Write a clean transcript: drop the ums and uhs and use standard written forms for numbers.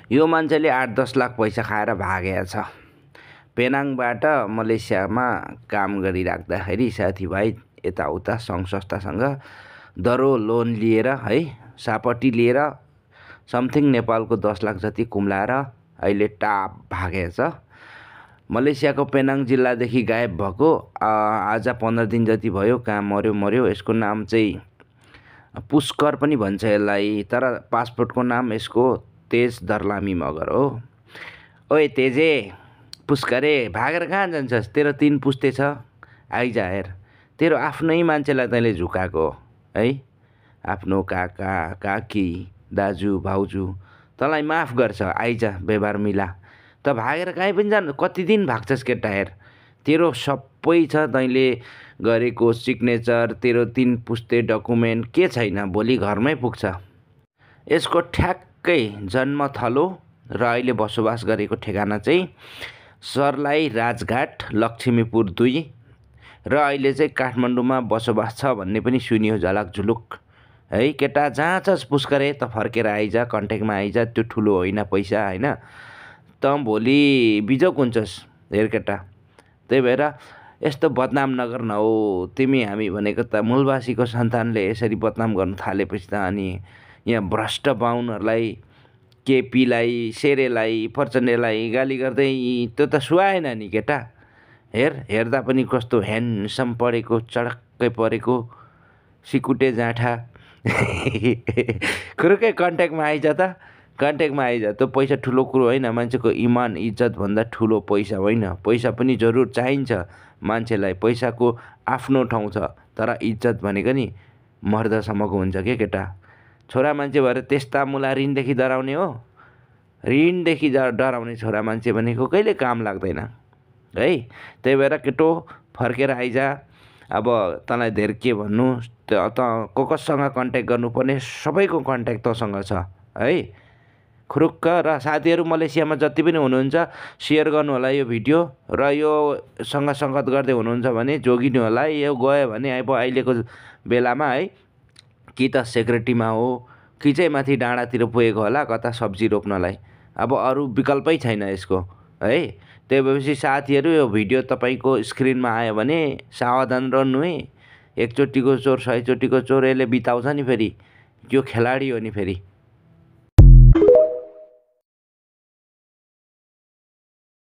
यो मान्छेले 8-10 लाख पैसा खाएर भागेको छ। पेनाङबाट मलेसियामा काम गरिराख्दाखेरि साथीभाइ यताउता सङ्घ संस्थासँग दरो लोन लिएर है सापट्टि लिएर समथिङ नेपालको 10 लाख जति कुम्लाएर अहिले टाप भागेको छ। मलेसियाको पेनाङ जिल्लादेखि गायब भएको आज 15 दिन जति भयो। कहाँ मर्यो। यसको नाम चाहिँ पुष्कर पनि भन्छ यसलाई, तर पासपोर्टको नाम यसको तेज दर्लामी मगर हो। ओए तेजे पुष्करे भागेर कहाँ जान्छस्? तेरो 3 पुस्ते छ, आइजा हेर। तेरो आफ्नै मान्छेलाई तैँले झुकाएको है, आफ्नो काका काकी दाजु भाउजू तँलाई माफ गर्छ, आइजा व्यवहार मिला। त भागेर कहीँ पनि जानु, कति दिन भाग्छस् केटा? हेर तेरो सबै छ, तैँले गरेको सिग्नेचर, तेरो 3 पुस्ते डकुमेन्ट के छैन, भोलि घरमै पुग्छ। यसको ठ्याक्कै जन्मथलो र अहिले बसोबास गरेको ठेगाना चाहिँ सर्लाही राजघाट लक्ष्मीपुर 2 र अहिले चाहिँ काठमाडौँमा बसोबास छ भन्ने पनि सुनियो झलक झुलुक है। केटा जहाँ छस् पुष्करे त फर्केर आइजा, कन्ट्याक्टमा आइजा। त्यो ठुलो होइन पैसा होइन, त भोलि बिजोक हुन्छस्। हेर केटा, त्यही भएर यस्तो बदनाम नगर न हो। तिमी हामी भनेको त मूलवासीको सन्तानले यसरी बदनाम गर्न थालेपछि त अनि यहाँ भ्रष्ट बाहुनहरूलाई, केपीलाई, शेरेलाई, प्रचण्डलाई गाली गर्दै त्यो त सुहाएन नि केटा। हेर्दा पनि कस्तो ह्यान्डसम परेको, चडक्कै परेको, सिकुटे जाँठा। खुरुकै कन्ट्याक्टमा आइज त, कन्ट्याक्टमा आइज। त्यो पैसा ठुलो कुरो होइन, मान्छेको इमान इज्जत भन्दा ठुलो पैसा होइन। पैसा पनि जरुर चाहिन्छ मान्छेलाई, पैसाको आफ्नो ठाउँ छ, तर इज्जत भनेको नि मर्दसम्मको हुन्छ के केटा। छोरा मान्छे भएर त्यस्ता मुला ऋणदेखि डराउने हो? ऋणदेखि डराउने छोरा मान्छे भनेको कहिले काम लाग्दैन है। त्यही भएर केटो फर्केर आइजा। अब तँलाई धेर के भन्नु, त कससँग कन्ट्याक्ट गर्नुपर्ने सबैको कन्ट्याक्ट तँसँग छ है। खुरुक्क। र साथीहरू मलेसियामा जति पनि हुनुहुन्छ सेयर गर्नु होला यो भिडियो, र यो सँग सङ्गत गर्दै हुनुहुन्छ भने जोगिनु होला। यो गयो भने अब अहिलेको बेलामा है कि त सेक्रेटरीमा हो कि चाहिँ माथि डाँडातिर पुगेको होला कता सब्जी रोप्नलाई। अब अरू विकल्पै छैन यसको है। त्यही भएपछि साथीहरू यो भिडियो तपाईँको स्क्रिनमा आयो भने सावधान रहनु है। एकचोटिको चोर 100 चोटिको चोर, यसले बिताउँछ नि फेरि। यो खेलाडी हो नि फेरि।